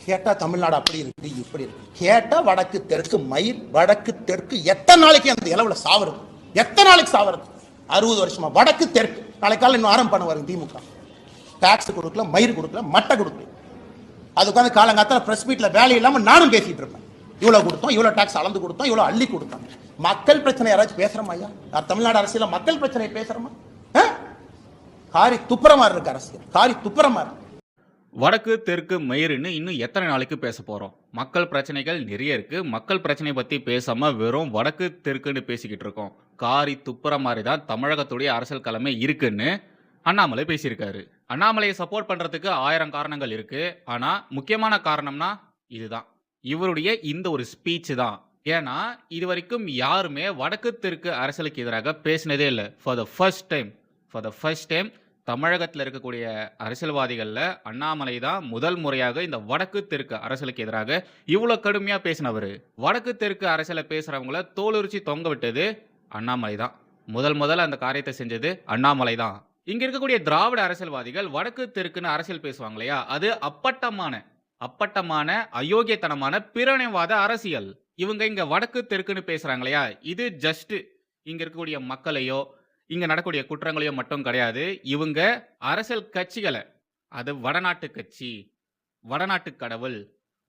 கேட்டா தமிழ்நாடு அப்படி இருக்கு இப்படி இருக்கு, கேட்டா வடக்கு தெற்கு மயிர், வடக்கு தெற்கு எத்தனை நாளைக்கு அந்த இளவுல சாவறது, எத்தனை நாளைக்கு சாவறது? 60 வருஷமா வடக்கு தெற்கு. நாளை காலையில் இன்னும் ஆரம்பம் பண்ண வரும் திமுக. டாக்ஸ் கொடுக்கல, மயிர் கொடுக்கல, மட்டை கொடுக்கல. அது உட்காந்து காலங்காத்தால பிரஸ் மீட்ல வேலை இல்லாம நானும் பேசிட்டு இருப்பேன். இவ்வளவு கொடுத்தோம், இவ்வளவு டாக்ஸ் அளந்து கொடுத்தோம், இவ்வளவு அள்ளி கொடுத்தோம். மக்கள் பிரச்சனை யாராச்சும் பேசுறோமா ஐயா? தமிழ்நாடு அரசியல மக்கள் பிரச்சனை பேசுறோமா? காரி துப்புரமா இருக்கு அரசியல், காரி துப்புரமா இருக்கு. வடக்கு தெற்கு மயிர்னு இன்னும் எத்தனை நாளைக்கு பேச போறோம்? மக்கள் பிரச்சனைகள் நிறைய இருக்கு. மக்கள் பிரச்சனை பத்தி பேசாம வெறும் வடக்கு தெற்குன்னு பேசிக்கிட்டு இருக்கோம். காரி துப்புற மாதிரி தான் தமிழகத்துடைய அரசியல் களமே இருக்குன்னு அண்ணாமலை பேசியிருக்காரு. அண்ணாமலையை சப்போர்ட் பண்றதுக்கு 1000 காரணங்கள் இருக்கு. ஆனா முக்கியமான காரணம்னா இதுதான், இவருடைய இந்த ஒரு ஸ்பீச் தான். ஏன்னா இது வரைக்கும் யாருமே வடக்கு தெற்கு அரசியலுக்கு எதிராக பேசினதே இல்லை. ஃபார் த ஃபர்ஸ்ட் டைம் தமிழகத்தில் இருக்கக்கூடிய அரசியல்வாதிகளில் அண்ணாமலை தான் முதல் முறையாக இந்த வடக்கு தெற்கு அரசியலுக்கு எதிராக இவ்வளோ கடுமையாக பேசினவர். வடக்கு தெற்கு அரசியலை பேசுகிறவங்கள தோலுரிச்சி தொங்க விட்டது அண்ணாமலை தான். முதல்ல அந்த காரியத்தை செஞ்சது அண்ணாமலை தான். இங்கே இருக்கக்கூடிய திராவிட அரசியல்வாதிகள் வடக்கு தெற்குன்னு அரசியல் பேசுவாங்க இல்லையா, அது அப்பட்டமான அயோக்கியத்தனமான பிரிவினைவாத அரசியல். இவங்க இங்கே வடக்கு தெற்குன்னு பேசுகிறாங்க இல்லையா, இது ஜஸ்ட் இங்கே இருக்கக்கூடிய மக்களையோ இங்க நடக்கூடிய குற்றங்களையோ மட்டும் கிடையாது. இவங்க அரசியல் கட்சிகளை, அது வடநாட்டு கட்சி, வடநாட்டு கடவுள்,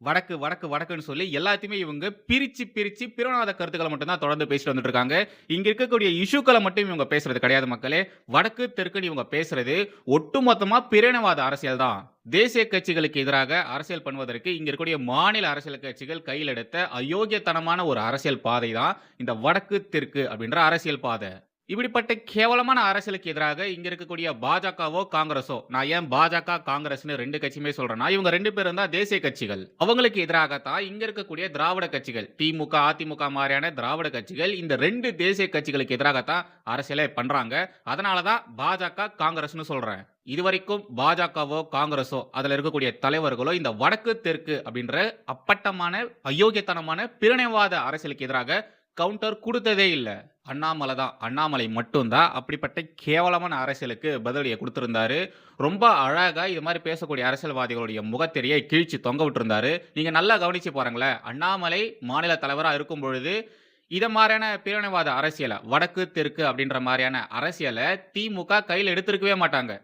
வடக்குன்னு சொல்லி எல்லாத்தையுமே இவங்க பிரிச்சு பிரிவினைவாத கருத்துக்களை மட்டும் தான் தொடர்ந்து பேசிட்டு வந்துட்டு இருக்காங்க. இங்க இருக்கக்கூடிய இஷ்யூக்களை மட்டும் இவங்க பேசுறது கிடையாது மக்களே. வடக்கு தெற்குன்னு இவங்க பேசுறது ஒட்டுமொத்தமா பிரிவினைவாத அரசியல் தான். தேசிய கட்சிகளுக்கு எதிராக அரசியல் பண்ணுவதற்கு இங்க இருக்கக்கூடிய மாநில அரசியல் கட்சிகள் கையில் எடுத்த அயோக்கியத்தனமான ஒரு அரசியல் பாதை தான் இந்த வடக்கு தெற்கு அப்படின்ற அரசியல் பாதை. இப்படிப்பட்ட கேவலமான அரசியலுக்கு எதிராக இங்க இருக்கக்கூடிய பாஜகவோ காங்கிரஸோ, நான் ஏன் பாஜக காங்கிரஸ்னு 2 கட்சியுமே சொல்றேன்னா, இவங்க 2 பேரும் தான் தேசிய கட்சிகள். அவங்களுக்கு எதிராகத்தான் இங்க இருக்கக்கூடிய திராவிட கட்சிகள், திமுக அதிமுக மாதிரியான திராவிட கட்சிகள் இந்த 2 தேசிய கட்சிகளுக்கு எதிராகத்தான் அரசியலே பண்றாங்க. அதனாலதான் பாஜக காங்கிரஸ்னு சொல்றேன். இதுவரைக்கும் பாஜகவோ காங்கிரஸோ அதுல இருக்கக்கூடிய தலைவர்களோ இந்த வடக்கு தெற்கு அப்படின்ற அப்பட்டமான அயோக்கியத்தனமான பிரிவினைவாத அரசியலுக்கு எதிராக கவுண்டர் கொடுத்ததே இல்லை. அண்ணாமலை மட்டும்தான் அப்படிப்பட்ட கேவலமான அரசியலுக்கு பதிலடியை கொடுத்திருந்தாரு. ரொம்ப அழகா இது மாதிரி பேசக்கூடிய அரசியல்வாதிகளுடைய முகத்திரையை கிழிச்சு தொங்க விட்டுருந்தாரு. நீங்க நல்லா கவனிச்சு பாருங்களேன். அண்ணாமலை மாநில தலைவராக இருக்கும் பொழுது இத மாதிரியான பிரிவினைவாத அரசியலை, வடக்கு தெற்கு அப்படின்ற மாதிரியான அரசியலை திமுக கையில் எடுத்திருக்கவே மாட்டாங்க.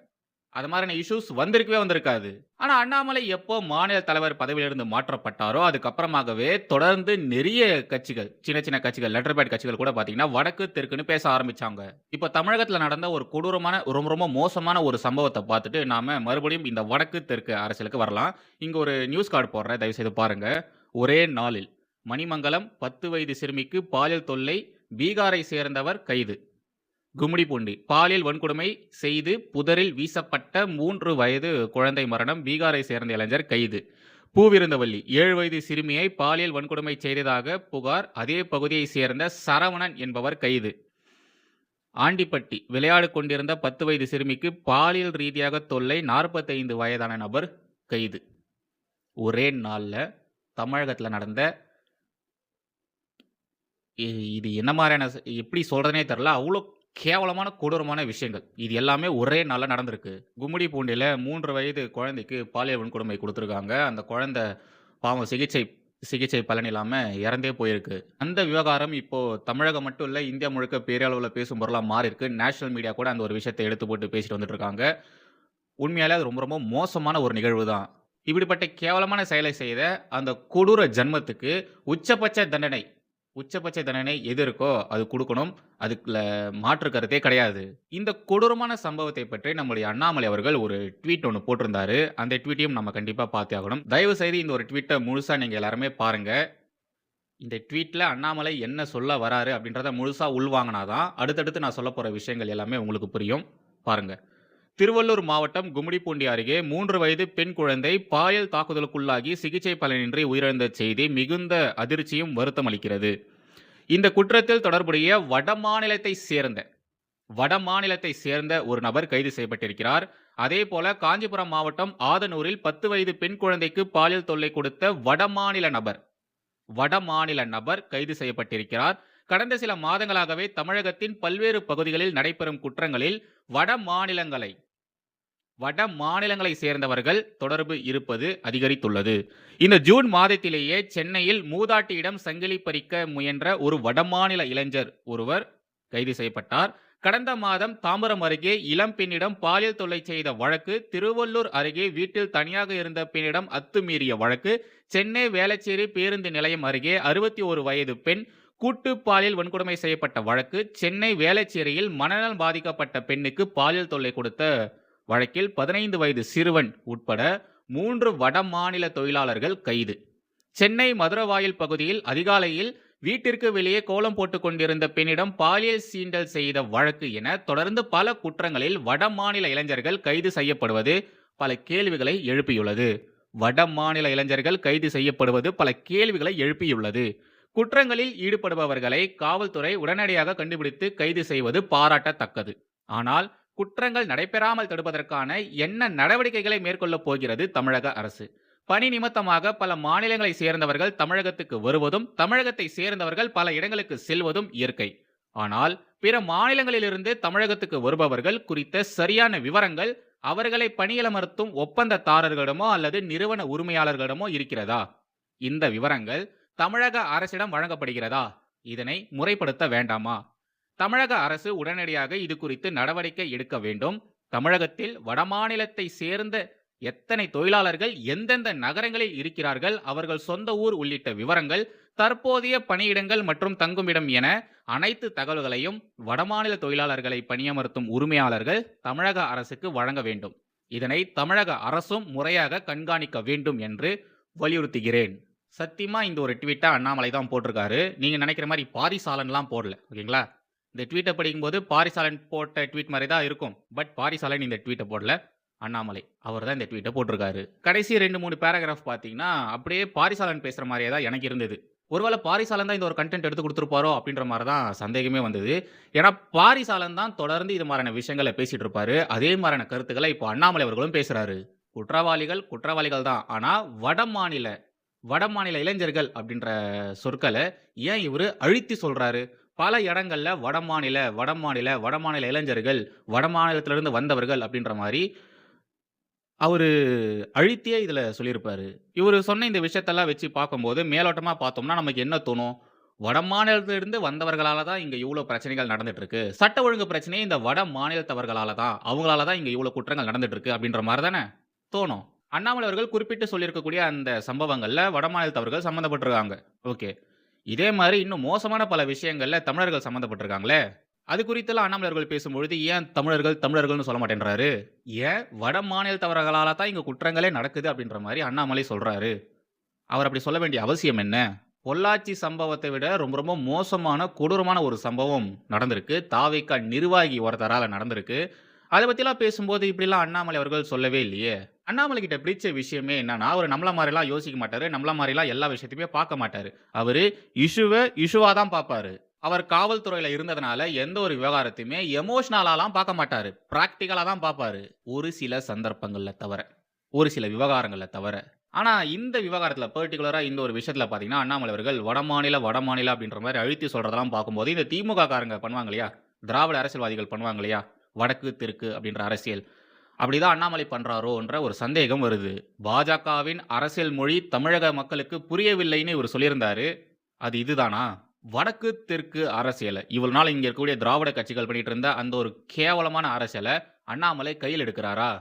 அது மாதிரியான இஷ்யூஸ் வந்திருக்காது. ஆனா அண்ணாமலை எப்போ மாநில தலைவர் பதவியிலிருந்து மாற்றப்பட்டாரோ அதுக்கப்புறமாகவே தொடர்ந்து நிறைய கட்சிகள், சின்ன கட்சிகள், லெட்டர் பேட் கட்சிகள் கூட பாத்தீங்கன்னா வடக்கு தெற்குன்னு பேச ஆரம்பிச்சாங்க. இப்ப தமிழகத்துல நடந்த ஒரு கொடூரமான ரொம்ப மோசமான ஒரு சம்பவத்தை பார்த்துட்டு நாம மறுபடியும் இந்த வடக்கு தெற்கு அரசியலுக்கு வரலாம். இங்க ஒரு நியூஸ் கார்டு போடுறேன், தயவு செய்து பாருங்க. ஒரே நாளில் மணிமங்கலம் 10 வயது சிறுமிக்கு பாலியல் தொல்லை, பீகாரை சேர்ந்தவர் கைது. கும்மிடிப்பூண்டி பாலியல் வன்கொடுமை செய்து புதரில் வீசப்பட்ட 3 வயது குழந்தை மரணம், பீகாரை சேர்ந்த இளைஞர் கைது. பூவிருந்தவல்லி 7 வயது சிறுமியை பாலியல் வன்கொடுமை செய்ததாக புகார், அதே பகுதியை சேர்ந்த சரவணன் என்பவர் கைது. ஆண்டிப்பட்டி விளையாடு கொண்டிருந்த 10 வயது சிறுமிக்கு பாலியல் ரீதியாக தொல்லை, 45 வயதான நபர் கைது. ஒரே நாள்ல தமிழகத்தில் நடந்த இது என்ன மாதிரியான, எப்படி சொல்றதுனே தெரியல, அவ்வளோ கேவலமான கொடூரமான விஷயங்கள். இது எல்லாமே ஒரே நாள்ல நடந்திருக்கு. கும்மிடிப்பூண்டியில 3 வயது குழந்தைக்கு பாலியல் வன்கொடுமை கொடுத்துருக்காங்க. அந்த குழந்தை பாவம் சிகிச்சை பலன் இல்லாம இறந்தே போயிருக்கு. அந்த விவகாரம் இப்போ தமிழகம் மட்டும் இல்ல, இந்தியா முழுக்க பெரிய அளவில் பேசும் பொருளாக மாறி இருக்கு. நேஷனல் மீடியா கூட அந்த ஒரு விஷயத்தை எடுத்து போட்டு பேசிட்டு வந்துட்டு இருக்காங்க. உண்மையாலே அது ரொம்ப மோசமான ஒரு நிகழ்வு தான். இப்படிப்பட்ட கேவலமான செயலை செய்த அந்த கொடூர ஜன்மத்துக்கு உச்சபட்ச தண்டனை எது இருக்கோ அது கொடுக்கணும். அதுக்குள்ள மாற்று கருத்தே கிடையாது. இந்த கொடூரமான சம்பவத்தை பற்றி நம்முடைய அண்ணாமலை அவர்கள் ஒரு ட்வீட் ஒன்று போட்டிருந்தாரு. அந்த ட்வீட்டையும் நம்ம கண்டிப்பா பார்த்தே ஆகணும். தயவு செய்து இந்த ஒரு ட்வீட்டை முழுசா நீங்க எல்லாருமே பாருங்க. இந்த ட்வீட்ல அண்ணாமலை என்ன சொல்ல வராரு அப்படின்றத முழுசா உள்வாங்கினாதான் அடுத்தடுத்து நான் சொல்ல போற விஷயங்கள் எல்லாமே உங்களுக்கு புரியும். பாருங்க. திருவள்ளூர் மாவட்டம் கும்மிடிப்பூண்டி அருகே 3 வயது பெண் குழந்தை பாலியல் தாக்குதலுக்குள்ளாகி சிகிச்சை பலனின்றி உயிரிழந்த செய்தி மிகுந்த அதிர்ச்சியும் வருத்தம் அளிக்கிறது. இந்த குற்றத்தில் தொடர்புடைய வடமாநிலத்தை சேர்ந்த ஒரு நபர் கைது செய்யப்பட்டிருக்கிறார். அதே போல காஞ்சிபுரம் மாவட்டம் ஆதனூரில் 10 வயது பெண் குழந்தைக்கு பாலியல் தொல்லை கொடுத்த வடமாநில நபர் கைது செய்யப்பட்டிருக்கிறார். கடந்த சில மாதங்களாகவே தமிழகத்தின் பல்வேறு பகுதிகளில் நடைபெறும் குற்றங்களில் வட வட மாநிலங்களை சேர்ந்தவர்கள் தொடர்பு இருப்பது அதிகரித்துள்ளது. இந்த ஜூன் மாதத்திலேயே சென்னையில் மூதாட்டியிடம் சங்கிலி பறிக்க முயன்ற ஒரு வடமாநில இளைஞர் ஒருவர் கைது செய்யப்பட்டார். கடந்த மாதம் தாம்பரம் அருகே இளம் பெண்ணிடம் பாலியல் தொல்லை செய்த வழக்கு, திருவள்ளூர் அருகே வீட்டில் தனியாக இருந்த பெண்ணிடம் அத்துமீறிய வழக்கு, சென்னை வேளச்சேரி பேருந்து நிலையம் அருகே 61 வயது பெண் கூட்டு பாலியல் வன்கொடுமை செய்யப்பட்ட வழக்கு, சென்னை வேளச்சேரியில் மனநலம் பாதிக்கப்பட்ட பெண்ணுக்கு பாலியல் தொல்லை கொடுத்த வழக்கில் 15 வயது சிறுவன் உட்பட 3 வட மாநில தொழிலாளர்கள் கைது. சென்னை மதுரவாயல் பகுதியில் அதிகாலையில் வீட்டிற்கு வெளியே கோலம் போட்டுக் கொண்டிருந்த பெண்ணிடம் பாலியல் சீண்டல் செய்த வழக்கு என தொடர்ந்து பல குற்றங்களில் வட மாநில இளைஞர்கள் கைது செய்யப்படுவது பல கேள்விகளை எழுப்பியுள்ளது. வட மாநில இளைஞர்கள் கைது செய்யப்படுவது பல கேள்விகளை எழுப்பியுள்ளது. குற்றங்களில் ஈடுபடுபவர்களை காவல்துறை உடனடியாக கண்டுபிடித்து கைது செய்வது பாராட்டத்தக்கது. ஆனால் குற்றங்கள் நடைபெறாமல் தடுப்பதற்கான என்ன நடவடிக்கைகளை மேற்கொள்ளப் போகிறது தமிழக அரசு? பணி நிமித்தமாக பல மாநிலங்களை சேர்ந்தவர்கள் தமிழகத்துக்கு வருவதும், தமிழகத்தை சேர்ந்தவர்கள் பல இடங்களுக்கு செல்வதும் இயற்கை. ஆனால் பிற மாநிலங்களிலிருந்து தமிழகத்துக்கு வருபவர்கள் குறித்த சரியான விவரங்கள் அவர்களை பணியமர்த்தும் ஒப்பந்ததாரர்களிடமோ அல்லது நிறுவன உரிமையாளர்களிடமோ இருக்கிறதா? இந்த விவரங்கள் தமிழக அரசிடம் வழங்கப்படுகிறதா? இதனை முறைப்படுத்த வேண்டாமா? தமிழக அரசு உடனடியாக இது குறித்து நடவடிக்கை எடுக்க வேண்டும். தமிழகத்தில் வடமாநிலத்தை சேர்ந்த எத்தனை தொழிலாளர்கள் எந்தெந்த நகரங்களில் இருக்கிறார்கள், அவர்கள் சொந்த ஊர் உள்ளிட்ட விவரங்கள், தற்போதைய பணியிடங்கள் மற்றும் தங்குமிடம் என அனைத்து தகவல்களையும் வடமாநில தொழிலாளர்களை பணியமர்த்தும் உரிமையாளர்கள் தமிழக அரசுக்கு வழங்க வேண்டும். இதனை தமிழக அரசும் முறையாக கண்காணிக்க வேண்டும் என்று வலியுறுத்துகிறேன். சத்தியமா இந்த ஒரு ட்வீட்டை அண்ணாமலை தான் போட்டிருக்காரு. நீங்க நினைக்கிற மாதிரி பாரிசாலன்லாம் போடல. ஓகேங்களா? இந்த ட்வீட்டை படிக்கும்போது பாரிசாலன் போட்ட ட்வீட் மாதிரி தான் இருக்கும். பட் பாரிசாலன் இந்த ட்வீட்டை போடல, அண்ணாமலை அவர் தான் இந்த ட்வீட்டை போட்டிருக்காரு. கடைசி 2-3 பேராகிராஃப் பார்த்தீங்கன்னா அப்படியே பாரிசாலன் பேசுகிற மாதிரியே தான் எனக்கு இருந்தது. ஒருவேளை பாரிசாலன் தான் இந்த ஒரு கண்டென்ட் எடுத்து கொடுத்துருப்பாரோ அப்படின்ற மாதிரி தான் சந்தேகமே வந்தது. ஏன்னா பாரிசாலன் தான் தொடர்ந்து இது மாதிரியான விஷயங்களை பேசிட்டு இருப்பாரு. அதே மாதிரியான கருத்துக்களை இப்போ அண்ணாமலை அவர்களும் பேசுறாரு. குற்றவாளிகள் தான். ஆனால் வடமாநில இளைஞர்கள் அப்படின்ற சொற்களை ஏன் இவர் அழுத்தி சொல்றாரு? பல இடங்கள்ல வடமாநில இளைஞர்கள், வடமாநிலத்திலிருந்து வந்தவர்கள் அப்படின்ற மாதிரி அவரு அழுத்தியே இதுல சொல்லியிருப்பாரு. இவரு சொன்ன இந்த விஷயத்தெல்லாம் வச்சு பார்க்கும்போது மேலோட்டமா பார்த்தோம்னா நமக்கு என்ன தோணும்? வடமாநிலத்திலிருந்து வந்தவர்களால தான் இங்க இவ்வளோ பிரச்சனைகள் நடந்துட்டு இருக்கு. சட்ட ஒழுங்கு பிரச்சனையே இந்த வட மாநிலத்தவர்களால தான், அவங்களால தான் இங்க இவ்வளோ குற்றங்கள் நடந்துட்டு இருக்கு அப்படின்ற மாதிரி தானே தோணும். அண்ணாமலை அவர்கள் குறிப்பிட்டு சொல்லியிருக்கக்கூடிய அந்த சம்பவங்கள்ல வடமாநிலத்தவர்கள் சம்மந்தப்பட்டிருக்காங்க. ஓகே. இதே மாதிரி இன்னும் மோசமான பல விஷயங்கள்ல தமிழர்கள் சம்மந்தப்பட்டிருக்காங்களே. அது குறித்தெல்லாம் அண்ணாமலை அவர்கள் பேசும்பொழுது ஏன் தமிழர்கள்னு சொல்ல மாட்டேன்றாரு? ஏன் வட மாநிலத்தவர்களால தான் இங்க குற்றங்களே நடக்குது அப்படின்ற மாதிரி அண்ணாமலை சொல்றாரு. அவர் அப்படி சொல்ல வேண்டிய அவசியம் என்ன? பொள்ளாச்சி சம்பவத்தை விட ரொம்ப ரொம்ப மோசமான கொடூரமான ஒரு சம்பவம் நடந்திருக்கு. தாவேகா நிர்வாகி ஒருத்தரால நடந்திருக்கு. அதை பத்திலாம் பேசும்போது இப்படிலாம் அண்ணாமலை அவர்கள் சொல்லவே இல்லையே. அண்ணாமலை கிட்ட பிடிச்ச விஷயமே என்னன்னா, அவர் நம்மள மாதிரிலாம் யோசிக்க மாட்டாரு. நம்மள மாதிரிலாம் எல்லா விஷயத்தையுமே பார்க்க மாட்டாரு. அவரு இஷ்யூவா தான் பார்ப்பாரு. அவர் காவல்துறையில இருந்ததுனால எந்த ஒரு விவகாரத்தையுமே எமோஷனலாலாம் பார்க்க மாட்டாரு. பிராக்டிகலா தான் பார்ப்பாரு. ஒரு சில சந்தர்ப்பங்கள்ல தவிர, ஒரு சில விவகாரங்கள்ல தவிர. ஆனா இந்த விவகாரத்துல பர்டிகுலரா இந்த ஒரு விஷயத்துல பாத்தீங்கன்னா அண்ணாமலை அவர்கள் வடமாநில அப்படின்ற மாதிரி அழுத்தி சொல்றதெல்லாம் பார்க்கும்போது இந்த திமுக காரங்க பண்ணுவாங்க இல்லையா, திராவிட அரசியல்வாதிகள் பண்ணுவாங்க இல்லையா, வடக்கு தெற்கு அப்படின்ற அரசியல், அப்படிதான் அண்ணாமலை பண்றாரோன்ற ஒரு சந்தேகம் வருது. பாஜகவின் அரசியல் மொழி தமிழக மக்களுக்கு புரியவில்லைன்னு இவர் சொல்லியிருந்தாரு. அது இதுதானா? வடக்கு தெற்கு அரசியலை இவ்வளவு நாள் இங்க இருக்கக்கூடிய திராவிட கட்சிகள் பண்ணிட்டு இருந்த அந்த ஒரு கேவலமான அரசியலை அண்ணாமலை கையில் எடுக்கிறாரா?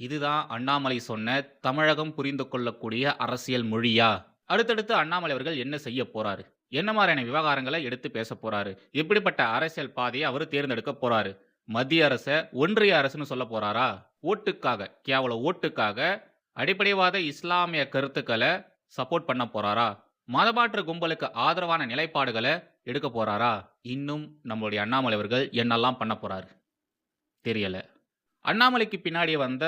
இதுதான் அண்ணாமலை சொன்ன தமிழகம் புரிந்து கொள்ளக்கூடிய அரசியல் மொழியா? அடுத்தடுத்து அண்ணாமலை அவர்கள் என்ன செய்ய போறாரு? என்ன மாதிரியான விவகாரங்களை எடுத்து பேச போறாரு? எப்படிப்பட்ட அரசியல் பாதையை அவர் தேர்ந்தெடுக்க போறாரு? மத்திய அரச ஒன்றிய அரசுன்னு சொல்ல போறாரா? ஓட்டுக்காக, கேவல ஓட்டுக்காக அடிப்படைவாத இஸ்லாமிய கருத்துக்களை சப்போர்ட் பண்ண போறாரா? மதமாற்று கும்பலுக்கு ஆதரவான நிலைப்பாடுகளை எடுக்க போறாரா? இன்னும் நம்மளுடைய அண்ணாமலை அவர்கள் என்னெல்லாம் பண்ண போறாரு தெரியல. அண்ணாமலைக்கு பின்னாடி வந்த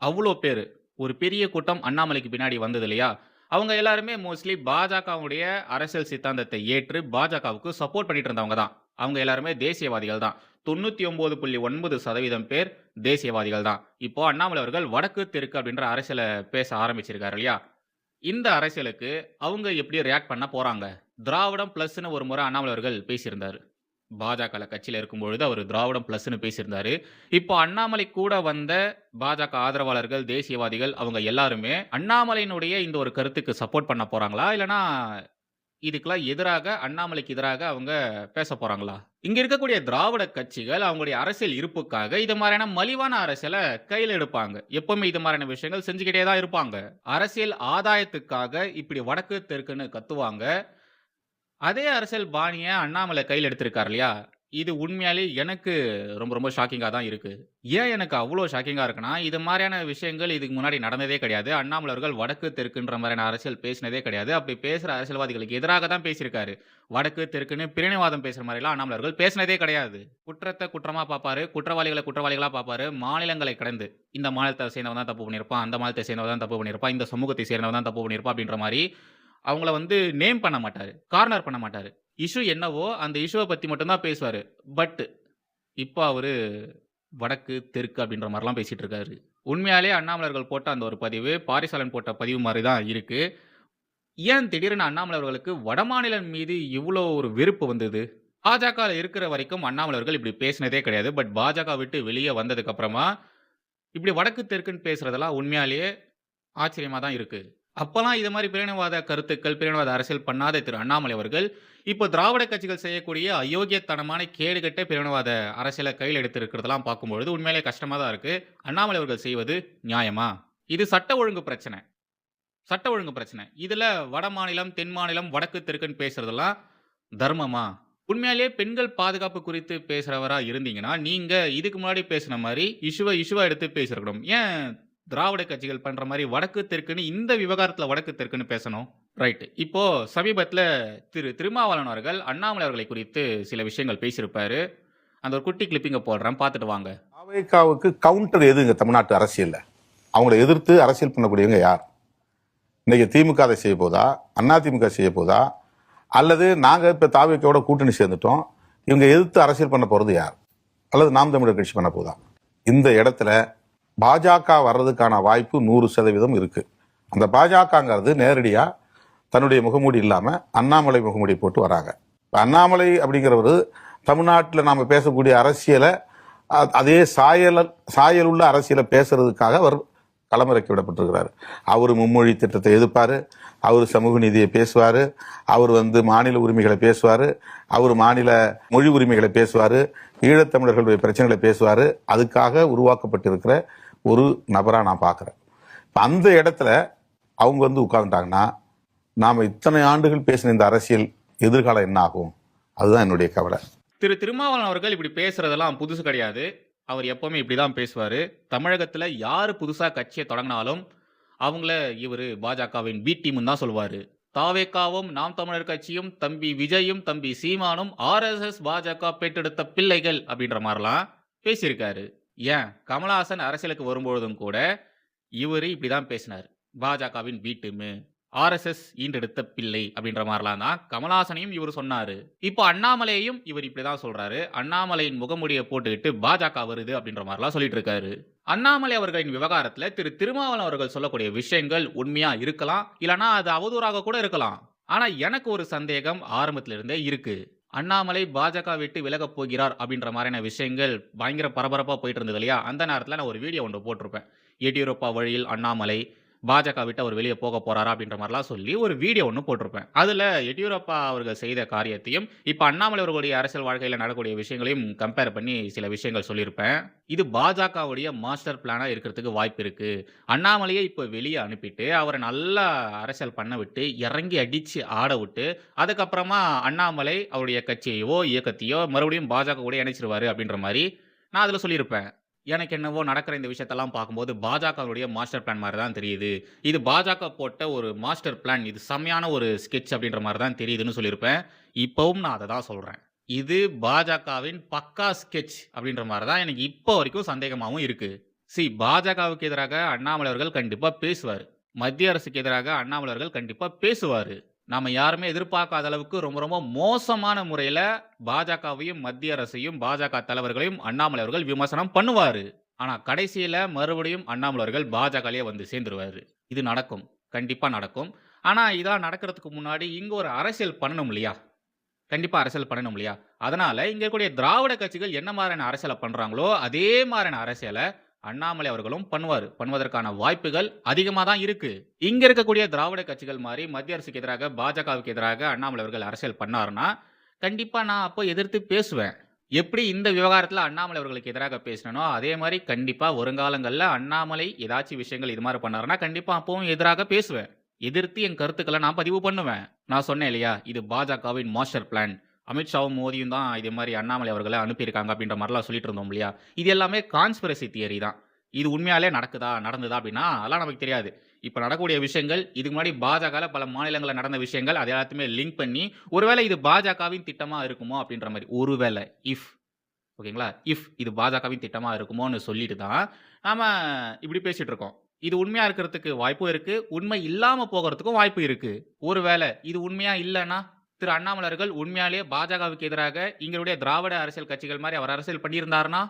அவ்வளோ பேர், ஒரு பெரிய கூட்டம் அண்ணாமலைக்கு பின்னாடி வந்தது இல்லையா, அவங்க எல்லாருமே மோஸ்ட்லி பாஜகவுடைய அரசியல் சித்தாந்தத்தை ஏற்று பாஜகவுக்கு சப்போர்ட் பண்ணிட்டு இருந்தவங்க தான். அவங்க எல்லாருமே தேசியவாதிகள் தான். 99.9% பேர் தேசியவாதிகள் தான். இப்போ அண்ணாமலை அவர்கள் வடக்கு தெற்கு அப்படின்ற அரசியலை பேச ஆரம்பிச்சிருக்காரு இல்லையா, இந்த அரசியலுக்கு அவங்க எப்படி ரியாக்ட் பண்ண போறாங்க? திராவிடம் பிளஸ்னு ஒரு முறை அண்ணாமலை அவர்கள் பேசியிருந்தாரு. பாஜக கட்சியில இருக்கும்பொழுது அவர் திராவிடம் பிளஸ்ன்னு பேசியிருந்தாரு. இப்போ அண்ணாமலை கூட வந்த பாஜக ஆதரவாளர்கள், தேசியவாதிகள் அவங்க எல்லாருமே அண்ணாமலையினுடைய இந்த ஒரு கருத்துக்கு சப்போர்ட் பண்ண போறாங்களா? இல்லன்னா இதுக்கெல்லாம் எதிராக அண்ணாமலைக்கு எதிராக அவங்க பேசப் போறாங்களா? இங்க இருக்கக்கூடிய திராவிட கட்சிகள் அவங்களுடைய அரசியல் இருப்புக்காக இது மாரியான மலிவான அரசியல கையில எடுப்பாங்க. எப்பவுமே இது மாரியான விஷயங்கள் செஞ்சுக்கிட்டே தான் இருப்பாங்க. அரசியல் ஆதாயத்துக்காக இப்படி வடக்கு, தெற்குன்னு கத்துவாங்க. அதே அரசியல் பாணிய அண்ணாமலை கையில எடுத்திருக்காரு இல்லையா? இது உண்மையாலே எனக்கு ரொம்ப ரொம்ப ஷாக்கிங்கா தான் இருக்கு. ஏன் எனக்கு அவ்ளோ ஷாக்கிங்கா இருக்குன்னா, இது மாரியான விஷயங்கள் இதுக்கு முன்னாடி நடந்ததே கிடையாது. அண்ணாமலை அவர்கள் வடக்கு, தெற்குன்ற மாரியான அரசியல் பேசினதே கிடையாது. அப்படி பேசுற அரசியல்வாதிகளுக்கு எதிராக தான் பேசியிருக்காரு. வடக்கு, தெற்குன்னு பிரிவினைவாதம் பேசுற மாரிலாம் அண்ணாமலை அவர்கள் பேசினதே கிடையாது. குற்றத்த குற்றமா பார்ப்பாரு. குற்றவாளிகள குற்றவாளிகளா பார்ப்பாரு. மாநிலங்களை கடந்து இந்த மாநிலத்த சேர்ந்தவன் தான் தப்பு பண்ணியிருப்பான். அந்த மாநிலத்தை சேர்ந்தவன் தான் தப்பு பண்ணியிருப்பான். இந்த சமூகத்தை சேர்ந்தவன் தான் தப்பு பண்ணியிருப்பான் அப்படின்ற மாரி அவங்கள வந்து நேம் பண்ண மாட்டாரு. கார்னர் பண்ண மாட்டாரு. இஷ்யூ என்னவோ அந்த இஷ்யூவ பத்தி மட்டும் தான் பேசுவாரு. பட் இப்ப அவரு வடக்கு, தெற்கு அப்படின்ற மாரிலாம் பேசிட்டு இருக்காரு. உண்மையாலே அண்ணாமலை அவர்கள் போட்ட அந்த ஒரு பதிவு, பாரிசாலன் போட்ட பதிவு மாரி தான் இருக்கு. ஏன் திடீர்னு அண்ணாமலை அவர்களுக்கு வடமாநிலம் மீது இவ்ளோ ஒரு வெறுப்பு வந்தது? பாஜகல இருக்கிற வரைக்கும் அண்ணாமலை அவர்கள் இப்படி பேசினதே கிடையாது. பட் பாஜக விட்டு வெளிய வந்ததுக்கு அப்புறமா, இப்படி வடக்கு, தெற்குன்னு பேசுறதெல்லாம் உண்மையாலேயே ஆச்சரியமா தான் இருக்கு. அப்பல்லாம் இது மாரி பிரிவினைவாத கருத்துக்கள், பிரிவினைவாத அரசியல் பண்ணாத திரு அண்ணாமலை அவர்கள், இப்போ திராவிட கட்சிகள் செய்யக்கூடிய அயோக்கியத்தனமான கேடுகெட்ட பிரிவினைவாத அரசியல கையில எடுத்திருக்கிறதெல்லாம் பார்க்கும்பொழுது உண்மையிலேயே கஷ்டமா தான் இருக்கு. அண்ணாமலை அவர்கள் செய்வது நியாயமா? இது சட்ட ஒழுங்கு பிரச்சனை. சட்ட ஒழுங்கு பிரச்சனை. இதுல வட மாநிலம், தென் மாநிலம், வடக்கு, தெற்குன்னு பேசுறதெல்லாம் தர்மமா? உண்மையாலேயே பெண்கள் பாதுகாப்பு குறித்து பேசுறவரா இருந்தீங்கன்னா, நீங்க இதுக்கு முன்னாடி பேசின மாரி இஷ்யூவா எடுத்து பேசியிருக்கணும். ஏன் திராவிட கட்சிகள் பண்ற மாரி வடக்கு, தெற்குன்னு இந்த விவகாரத்துல வடக்கு, தெற்குன்னு பேசணும்? ரைட். இப்போ சமீபத்தில திரு திருமாவளவன் அவர்கள் அண்ணாமலை அவர்களை குறித்து சில விஷயங்கள் பேசியிருப்பாரு. அந்த ஒரு குட்டி கிளிப்பிங்க போடுறேன். பார்த்துட்டு வாங்க. தாவேகாவுக்கு கவுண்டர் எதுங்க தமிழ்நாட்டு அரசியல்ல? அவங்கள எதிர்த்து அரசியல் பண்ணக்கூடியவங்க யார்? இன்னைக்கு திமுக அதை செய்ய போதா? அதிமுக செய்ய போதா? அல்லது நாங்க இப்ப தாவேகாவோட கூட்டணி சேர்ந்துட்டோம், இவங்க எதிர்த்து அரசியல் பண்ண போறது யார்? அல்லது நாம் தமிழர் கட்சி பண்ண போதா? இந்த இடத்துல பாஜக வர்றதுக்கான வாய்ப்பு 100% இருக்கு. அந்த பாஜகங்கிறது நேரடியா தன்னுடைய முகமூடி இல்லாம அண்ணாமலை முகமூடி போட்டு வராங்க. அண்ணாமலை அப்படிங்கிறவரு தமிழ்நாட்டில் நாம பேசக்கூடிய அரசியலை அதே சாயல் உள்ள அரசியலை பேசுறதுக்காக அவர் களமிறக்கி விடப்பட்டிருக்கிறார். அவர் மும்மொழி திட்டத்தை எதிர்ப்பாரு, அவர் சமூக நீதியை பேசுவாரு, அவர் மாநில உரிமைகளை பேசுவாரு, அவர் மாநில மொழி உரிமைகளை பேசுவாரு, ஈழத்தமிழர்களுடைய பிரச்சனைகளை பேசுவாரு. அதுக்காக உருவாக்கப்பட்டிருக்கிற ஒரு நபரா நான் பார்க்கிறேன். அந்த இடத்துல அவங்க உட்கார்ந்துட்டாங்கன்னா நாம இத்தனை ஆண்டுகள் பேசின இந்த அரசியல் எதிர்காலம் என்ன ஆகும்? அதுதான் என்னுடைய கவலை. திரு திருமாவளவன் அவர்கள் இப்படி பேசுறதெல்லாம் புதுசு கிடையாது. அவர் எப்பவுமே இப்படிதான் பேசுவாரு. தமிழகத்துல யாரு புதுசா கட்சியை தொடங்கினாலும் அவங்கள இவரு பாஜகவின் பி டீம்னு தான் சொல்லுவாரு. தாவேகாவும் நாம் தமிழர் கட்சியும் தம்பி விஜயும் தம்பி சீமானும் ஆர்எஸ்எஸ் பாஜக பெற்றெடுத்த பிள்ளைகள் அப்படின்ற மாதிரிலாம் பேசியிருக்காரு. ஏன் கமலஹாசன் அரசியலுக்கு வரும்பொழுதும் கூட இவரு இப்படிதான் பேசினார். பாஜகவின் பி டீம், ஆர்எஸ்எஸ் ஈண்டெடுத்த பிள்ளை அப்படின்ற மாதிரிலாம் தான் கமலஹாசனையும் இவர் சொன்னாரு. இப்போ அண்ணாமலையையும் இவர் இப்படிதான் சொல்றாரு. அண்ணாமலையின் முகமுடியை போட்டுக்கிட்டு பாஜக வருது அப்படின்ற மாதிரிலாம் சொல்லிட்டு இருக்காரு. அண்ணாமலை அவர்களின் விவகாரத்துல திரு திருமாவளவன் அவர்கள் சொல்லக்கூடிய விஷயங்கள் உண்மையா இருக்கலாம், இல்லனா அது அவதூறாக கூட இருக்கலாம். ஆனா எனக்கு ஒரு சந்தேகம் ஆரம்பத்துல இருந்தே இருக்கு. அண்ணாமலை பாஜக விட்டு விலகப் போகிறார் அப்படின்ற மாதிரியான விஷயங்கள் பயங்கர பரபரப்பா போயிட்டு இருந்தது இல்லையா? அந்த நேரத்துல நான் ஒரு வீடியோ ஒன்று போட்டிருப்பேன். எடியூரப்பா வழியில் அண்ணாமலை பாஜக விட்டு அவர் வெளியே போக போறாரா அப்படின்ற மாதிரிலாம் சொல்லி ஒரு வீடியோ ஒன்று போட்டிருப்பேன். அதுல எடியூரப்பா அவர்கள் செய்த காரியத்தையும் இப்ப அண்ணாமலை அவர்களுடைய அரசியல் வாழ்க்கையில நடக்கக்கூடிய விஷயங்களையும் கம்பேர் பண்ணி சில விஷயங்கள் சொல்லியிருப்பேன். இது பாஜகவுடைய மாஸ்டர் பிளானா இருக்கிறதுக்கு வாய்ப்பு இருக்கு. அண்ணாமலையை இப்ப வெளியே அனுப்பிட்டு அவரை நல்லா அரசியல் பண்ண விட்டு இறங்கி அடிச்சு ஆட விட்டு அதுக்கப்புறமா அண்ணாமலை அவருடைய கட்சியையோ இயக்கத்தையோ மறுபடியும் பாஜக கூட இணைச்சிருவாரு அப்படின்ற மாதிரி நான் அதுல சொல்லியிருப்பேன். எனக்கு என்னவோ நடக்கிற இந்த விஷயத்தெல்லாம் பார்க்கும்போது பாஜகவுடைய மாஸ்டர் பிளான் மாதிரி தான் தெரியுது. இது பாஜக போட்ட ஒரு மாஸ்டர் பிளான், இது செம்மையான ஒரு ஸ்கெட்ச் அப்படின்ற மாதிரி தான் தெரியுதுன்னு சொல்லியிருப்பேன். இப்பவும் நான் அதை தான் சொல்றேன். இது பாஜகவின் பக்கா ஸ்கெட்ச் அப்படின்ற மாதிரி தான் எனக்கு இப்போ வரைக்கும் சந்தேகமாகவும் இருக்கு. பாஜகவுக்கு எதிராக அண்ணாமலை அவர்கள் கண்டிப்பா பேசுவார். மத்திய அரசுக்கு எதிராக அண்ணாமலை அவர்கள் கண்டிப்பா பேசுவாரு. நாம யாருமே எதிர்பார்க்காத அளவுக்கு ரொம்ப ரொம்ப மோசமான முறையில பாஜகவையும் மத்திய அரசையும் பாஜக தலைவர்களையும் அண்ணாமலை அவர்கள் விமர்சனம் பண்ணுவாரு. ஆனா கடைசியில மறுபடியும் அண்ணாமலை அவர்கள் பாஜகலயே சேர்ந்துருவாரு. இது நடக்கும், கண்டிப்பா நடக்கும். ஆனா இதெல்லாம் நடக்கிறதுக்கு முன்னாடி இங்க ஒரு அரசியல் பண்ணணும் இல்லையா? கண்டிப்பா அரசியல் பண்ணணும் இல்லையா? அதனால இங்க இருக்கக்கூடிய திராவிட கட்சிகள் என்ன மாதிரியான அரசியலை பண்றாங்களோ அதே மாதிரியான அரசியலை அண்ணாமலை அவர்களும் பண்ணுவதற்கான வாய்ப்புகள் அதிகமா தான் இருக்கு. இங்க இருக்கக்கூடிய திராவிட கட்சிகள் மாதிரி மத்திய அரசுக்கு எதிராக பாஜகவுக்கு எதிராக அண்ணாமலை அவர்கள் அரசியல் பண்ணாருன்னா கண்டிப்பா நான் அப்போ எதிர்த்து பேசுவேன். எப்படி இந்த விவகாரத்துல அண்ணாமலை அவர்களுக்கு எதிராக பேசினனோ அதே மாதிரி கண்டிப்பா வருங்காலங்கள்ல அண்ணாமலை ஏதாச்சும் விஷயங்கள் இது மாதிரி பண்ணாருன்னா கண்டிப்பா அப்பவும் எதிராக பேசுவேன். எதிர்த்து என் கருத்துக்களை நான் பதிவு பண்ணுவேன். நான் சொன்னேன் இல்லையா, இது பாஜகவின் மாஸ்டர் பிளான். அமித்ஷாவும் மோடியும் தான் இதே மாதிரி அண்ணாமலை அவர்களை அனுப்பியிருக்காங்க அப்படின்ற மாதிரிலாம் சொல்லிட்டு இருந்தோம் இல்லையா. இது எல்லாமே கான்ஸ்பிரசி தியரி தான். இது உண்மையாலே நடந்ததா அப்படின்னா அதெல்லாம் நமக்கு தெரியாது. இப்ப நடக்கக்கூடிய விஷயங்கள் இதுக்கு முன்னாடி பாஜகல பல மாநிலங்கள்ல நடந்த விஷயங்கள் அது எல்லாத்தையுமே லிங்க் பண்ணி ஒருவேளை இது பாஜகவின் திட்டமா இருக்குமோ அப்படின்ற மாதிரி ஒருவேளை ஓகேங்களா, இது பாஜகவின் திட்டமா இருக்குமோன்னு சொல்லிட்டு தான் நாம இப்படி பேசிட்டு இருக்கோம். இது உண்மையா இருக்கிறதுக்கு வாய்ப்பும் இருக்கு, உண்மை இல்லாம போகிறதுக்கும் வாய்ப்பு இருக்கு. ஒருவேளை இது உண்மையா இல்லைன்னா திரு அண்ணாமலை அவர்கள் உண்மையாலேயே பாஜகவுக்கு எதிராக இங்களுடைய திராவிட அரசியல் கட்சிகள் மாதிரி அவர் அரசியல் பண்ணியிருந்தாருன்னா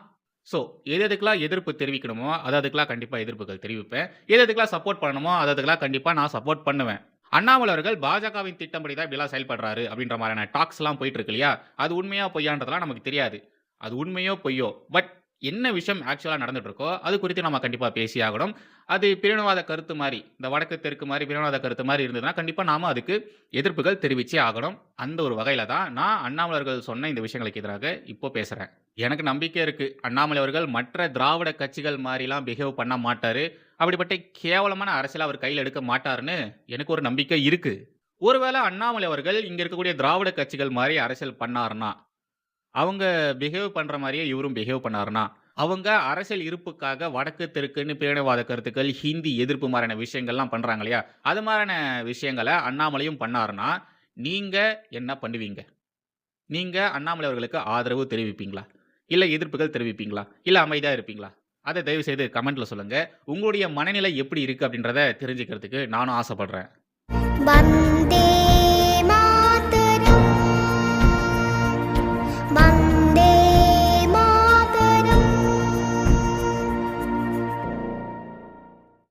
எதுக்கெல்லாம் எதிர்ப்பு தெரிவிக்கணுமோ அதுக்கெல்லாம் கண்டிப்பா எதிர்ப்புகள் தெரிவிப்பேன். எதுக்கெல்லாம் சப்போர்ட் பண்ணணுமோ அதுக்கெல்லாம் கண்டிப்பா நான் சப்போர்ட் பண்ணுவேன். அண்ணாமலை அவர்கள் பாஜகவின் திட்டப்படி தான் இப்படிலாம் செயல்படுறாரு அப்படின்ற மாதிரியான டாக்ஸ் எல்லாம் போயிட்டு இருக்கு இல்லையா, அது உண்மையா பொய்யான்றதெல்லாம் நமக்கு தெரியாது. அது உண்மையோ பொய்யோ, பட் என்ன விஷயம் ஆக்சுவலா நடந்துட்டு இருக்கோ அது குறித்து நம்ம கண்டிப்பா பேசி ஆகணும். அது பிரிவினவாத கருத்து மாதிரி, இந்த வடக்கு தெற்கு மாதிரி பிரிவினவாத கருத்து மாதிரி இருந்ததுன்னா கண்டிப்பா நாம அதுக்கு எதிர்ப்புகள் தெரிவிச்சே ஆகணும். அந்த ஒரு வகையில தான் நான் அண்ணாமலை அவர்கள் சொன்ன இந்த விஷயங்களுக்கு எதிராக இப்போ பேசுறேன். எனக்கு நம்பிக்கை இருக்கு அண்ணாமலை அவர்கள் மற்ற திராவிட கட்சிகள் மாதிரிலாம் பிஹேவ் பண்ண மாட்டாரு, அப்படிப்பட்ட கேவலமான அரசியல் அவர் கையில் எடுக்க மாட்டாருன்னு எனக்கு ஒரு நம்பிக்கை இருக்கு. ஒருவேளை அண்ணாமலை அவர்கள் இங்க இருக்கக்கூடிய திராவிட கட்சிகள் மாதிரி அரசியல் பண்ணாருன்னா, அவங்க பிஹேவ் பண்ற மாதிரியே இவரும் பிஹேவ் பண்ணாருன்னா, அவங்க அரசியல் இருப்புக்காக வடக்கு தெற்குன்னு பிரிவினைவாத கருத்துக்கள், ஹிந்தி எதிர்ப்பு மாதிரியான விஷயங்கள்லாம் பண்றாங்க இல்லையா, அது மாதிரியான விஷயங்களை அண்ணாமலையும் பண்ணாருன்னா நீங்க என்ன பண்ணுவீங்க? நீங்க அண்ணாமலை அவர்களுக்கு ஆதரவு தெரிவிப்பீங்களா, இல்ல எதிர்ப்புகள் தெரிவிப்பீங்களா, இல்ல அமைதியா இருப்பீங்களா? அதை தயவு செய்து கமெண்ட்ல சொல்லுங்க. உங்களுடைய மனநிலை எப்படி இருக்கு அப்படின்றத தெரிஞ்சுக்கிறதுக்கு நானும் ஆசைப்படுறேன். வந்தே